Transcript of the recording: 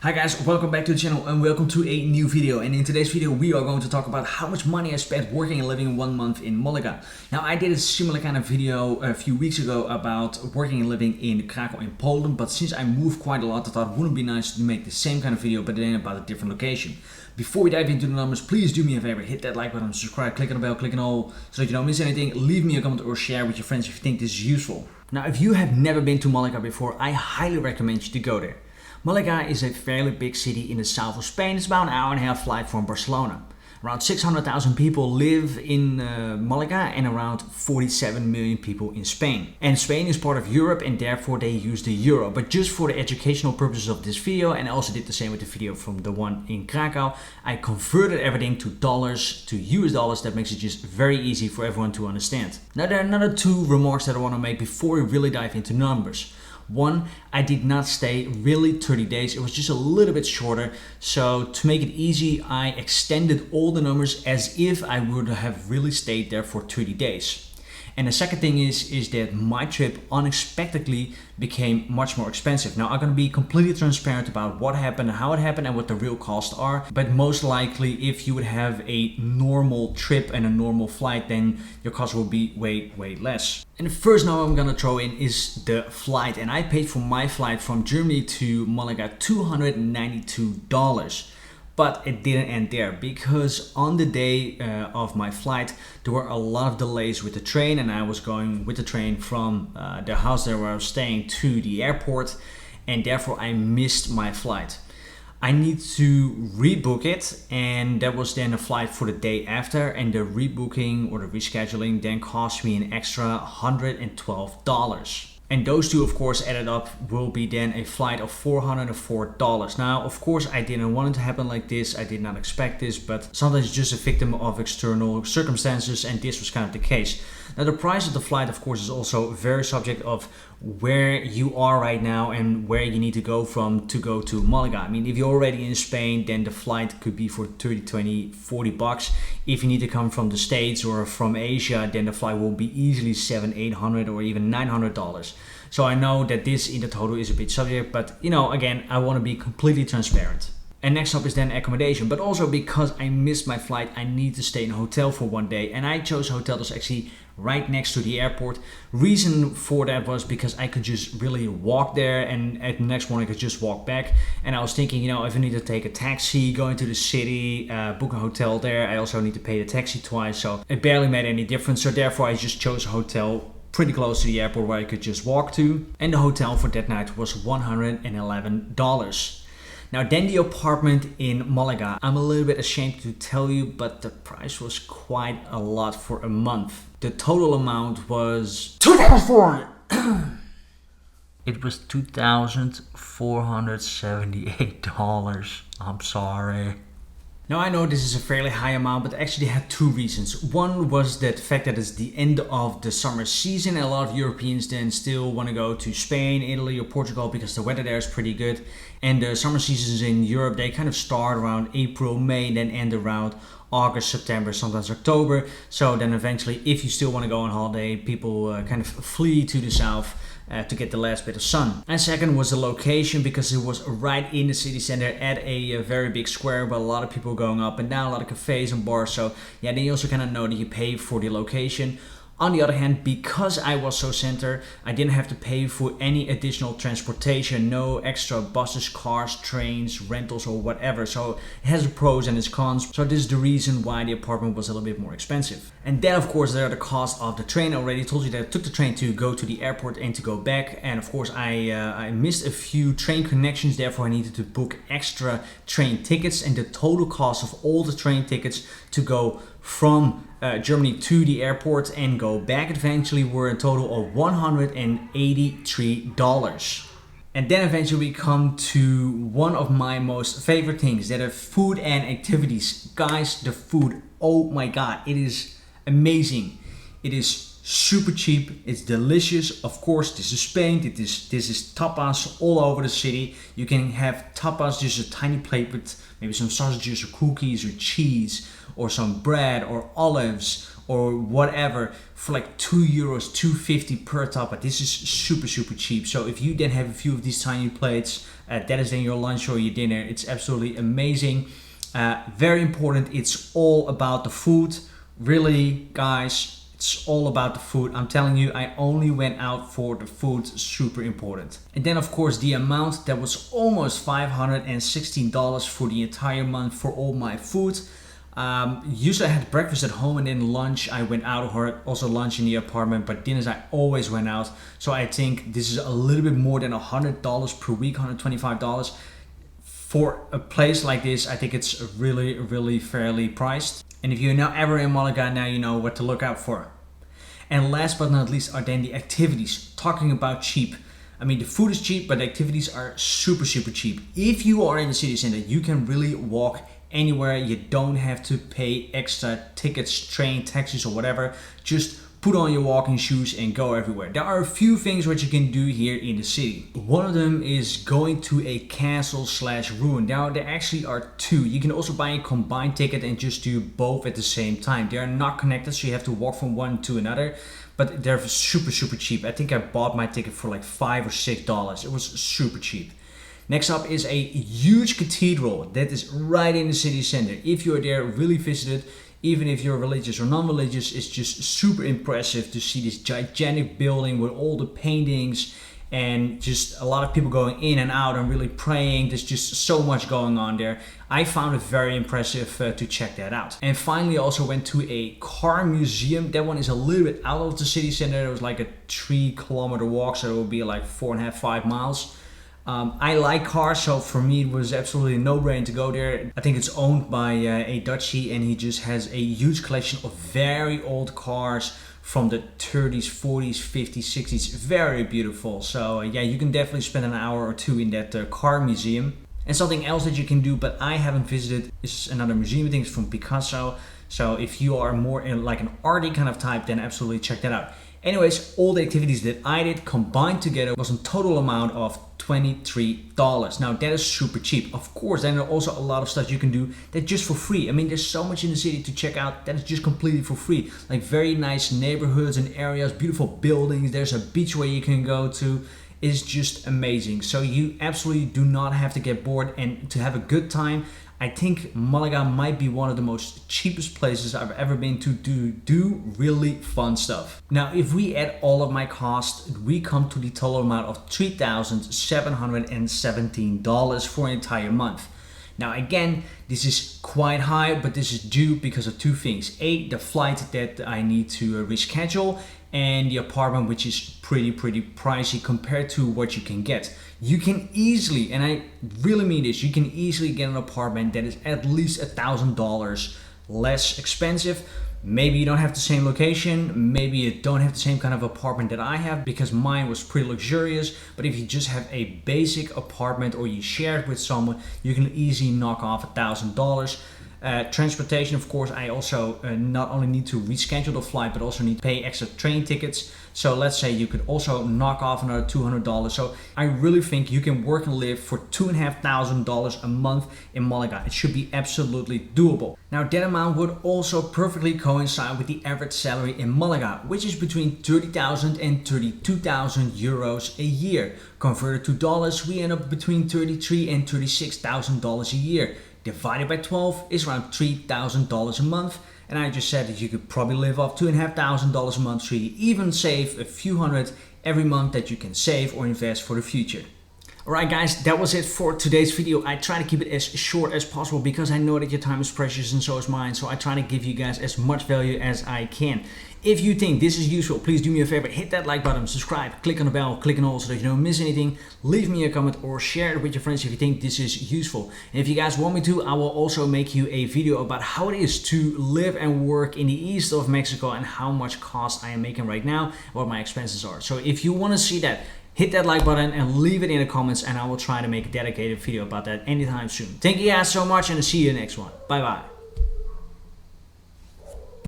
Hi guys, welcome back to the channel and welcome to a new video. And in today's video we are going to talk about how much money I spent working and living 1 month in Malaga. Now I did a similar kind of video a few weeks ago about working and living in Krakow in Poland, but since I moved quite a lot I thought it wouldn't be nice to make the same kind of video but then about a different location. Before we dive into the numbers, please do me a favor, hit that like button, subscribe, click on the bell, click on all so that you don't miss anything. Leave me a comment or share with your friends if you think this is useful. Now if you have never been to Malaga before, I highly recommend you to go there. Malaga is a fairly big city in the south of Spain. It's about an hour and a half flight from Barcelona. Around 600,000 people live in Malaga and around 47 million people in Spain. And Spain is part of Europe and therefore they use the euro. But just for the educational purposes of this video, and I also did the same with the video from the one in Krakow, I converted everything to dollars, to US dollars. That makes it just very easy for everyone to understand. Now there are another two remarks that I want to make before we really dive into numbers. One, I did not stay really 30 days, it was just a little bit shorter. So to make it easy, I extended all the numbers as if I would have really stayed there for 30 days. And the second thing is that my trip unexpectedly became much more expensive. Now I'm going to be completely transparent about what happened, how it happened and what the real costs are. But most likely if you would have a normal trip and a normal flight, then your cost will be way less. And the first number I'm going to throw in is the flight. And I paid for my flight from Germany to Malaga $292. But it didn't end there, because on the day of my flight there were a lot of delays with the train, and I was going with the train from the house there where I was staying to the airport, and therefore I missed my flight. I need to rebook it, and that was then a flight for the day after, and the rebooking or the rescheduling then cost me an extra $112. And those two of course added up will be then a flight of $404. Now of course I didn't want it to happen like this, I did not expect this, but sometimes you're just a victim of external circumstances, and this was kind of the case. Now the price of the flight of course is also very subject of where you are right now and where you need to go from to go to Malaga. I mean, if you're already in Spain, then the flight could be for 30, 20, 40 bucks. If you need to come from the States or from Asia, then the flight will be easily $700, $800 or even $900. So I know that this in the total is a bit subject, but you know, again, I want to be completely transparent. And next up is then accommodation, but also because I missed my flight, I need to stay in a hotel for 1 day, and I chose a hotel that's actually right next to the airport. Reason for that was because I could just really walk there, and at the next morning I could just walk back. And I was thinking, you know, if I need to take a taxi, go into the city, book a hotel there, I also need to pay the taxi twice, so it barely made any difference. So therefore I just chose a hotel pretty close to the airport where I could just walk to, and the hotel for that night was $111. Now then the apartment in Malaga, I'm a little bit ashamed to tell you, but the price was quite a lot for a month. The total amount was $2,400. It was $2,478. I'm sorry. Now I know this is a fairly high amount, but actually had two reasons. One was the fact that it's the end of the summer season and a lot of Europeans then still want to go to Spain, Italy or Portugal because the weather there is pretty good. And the summer seasons in Europe, they kind of start around April, May, then end around August, September, sometimes October. So then eventually, if you still want to go on holiday, people kind of flee to the south to get the last bit of sun. And second was the location, because it was right in the city center at a very big square with a lot of people going up and down, a lot of cafes and bars. So yeah, then you also kind of know that you pay for the location. On the other hand, because I was so center, I didn't have to pay for any additional transportation, no extra buses, cars, trains, rentals or whatever. So it has its pros and its cons. So this is the reason why the apartment was a little bit more expensive. And then of course there are the costs of the train. I already told you that I took the train to go to the airport and to go back. And of course I missed a few train connections, therefore I needed to book extra train tickets. And the total cost of all the train tickets to go from Germany to the airport and go back eventually were a total of $183. And then eventually we come to one of my most favorite things, that are food and activities. Guys, the food, oh my god, it is amazing. It is super cheap, it's delicious. Of course, this is Spain, this is tapas all over the city. You can have tapas, just a tiny plate with maybe some sausages or cookies or cheese or some bread or olives or whatever for like €2, $2.50 per tapa. This is super cheap. So if you then have a few of these tiny plates, That is then your lunch or your dinner. It's absolutely amazing. Very important, it's all about the food. Really, guys, it's all about the food. I'm telling you, I only went out for the food. Super important. And then of course the amount, that was almost $516 for the entire month for all my food. Usually I had breakfast at home and then lunch I went out, or also lunch in the apartment, but dinners I always went out. So I think this is a little bit more than $100 per week, $125. For a place like this, I think it's really fairly priced. And if you're now ever in Malaga, now you know what to look out for. And last but not least are then the activities. Talking about cheap. I mean, the food is cheap, but the activities are super cheap. If you are in the city center, you can really walk anywhere. You don't have to pay extra tickets, train, taxis or whatever. Just put on your walking shoes and go everywhere. There are a few things which you can do here in the city. One of them is going to a castle/ruin. Now there actually are two. You can also buy a combined ticket and just do both at the same time. They are not connected, so you have to walk from one to another. But they're super cheap. I think I bought my ticket for like $5 or $6. It was super cheap. Next up is a huge cathedral that is right in the city center. If you're there, really visit it. Even if you're religious or non-religious, it's just super impressive to see this gigantic building with all the paintings and just a lot of people going in and out and really praying. There's just so much going on there. I found it very impressive to check that out. And finally, I also went to a car museum. That one is a little bit out of the city center. It was like a 3-kilometer walk, so it would be like 4.5, 5 miles. I like cars, so for me it was absolutely a no-brainer to go there. I think it's owned by a Dutchie, and he just has a huge collection of very old cars from the 30s, 40s, 50s, 60s. Very beautiful. So yeah, you can definitely spend an hour or two in that car museum. And something else that you can do, but I haven't visited, is another museum. I think it's from Picasso. So if you are more in like an arty kind of type, then absolutely check that out. Anyways, all the activities that I did combined together was a total amount of $23. Now that is super cheap. Of course, then there are also a lot of stuff you can do that just for free. I mean, there's so much in the city to check out that is just completely for free. Like very nice neighborhoods and areas, beautiful buildings. There's a beach where you can go to. It's just amazing. So you absolutely do not have to get bored, and to have a good time. I think Malaga might be one of the most cheapest places I've ever been to do really fun stuff. Now, if we add all of my costs, we come to the total amount of $3,717 for an entire month. Now again, this is quite high, but this is due because of two things. A, the flight that I need to reschedule, and the apartment, which is pretty pricey compared to what you can get. You can easily, and I really mean this, you can easily get an apartment that is at least $1,000 less expensive. Maybe you don't have the same location, maybe you don't have the same kind of apartment that I have, because mine was pretty luxurious. But if you just have a basic apartment or you share it with someone, you can easily knock off $1,000. Transportation, of course, I also not only need to reschedule the flight, but also need to pay extra train tickets. So let's say you could also knock off another $200. So I really think you can work and live for $2,500 a month in Malaga. It should be absolutely doable. Now that amount would also perfectly coincide with the average salary in Malaga, which is between 30,000 and 32,000 euros a year. Converted to dollars, we end up between $33,000 and $36,000 a year. Divided by 12 is around $3,000 a month. And I just said that you could probably live off $2,500 a month, so you even save a few hundred every month that you can save or invest for the future. Alright guys, that was it for today's video. I try to keep it as short as possible because I know that your time is precious and so is mine. So I try to give you guys as much value as I can. If you think this is useful, please do me a favor, hit that like button, subscribe, click on the bell, click on all so that you don't miss anything. Leave me a comment or share it with your friends if you think this is useful. And if you guys want me to, I will also make you a video about how it is to live and work in the east of Mexico and how much cost I am making right now and what my expenses are. So if you want to see that, hit that like button and leave it in the comments, and I will try to make a dedicated video about that anytime soon. Thank you guys so much, and I'll see you in the next one. Bye bye.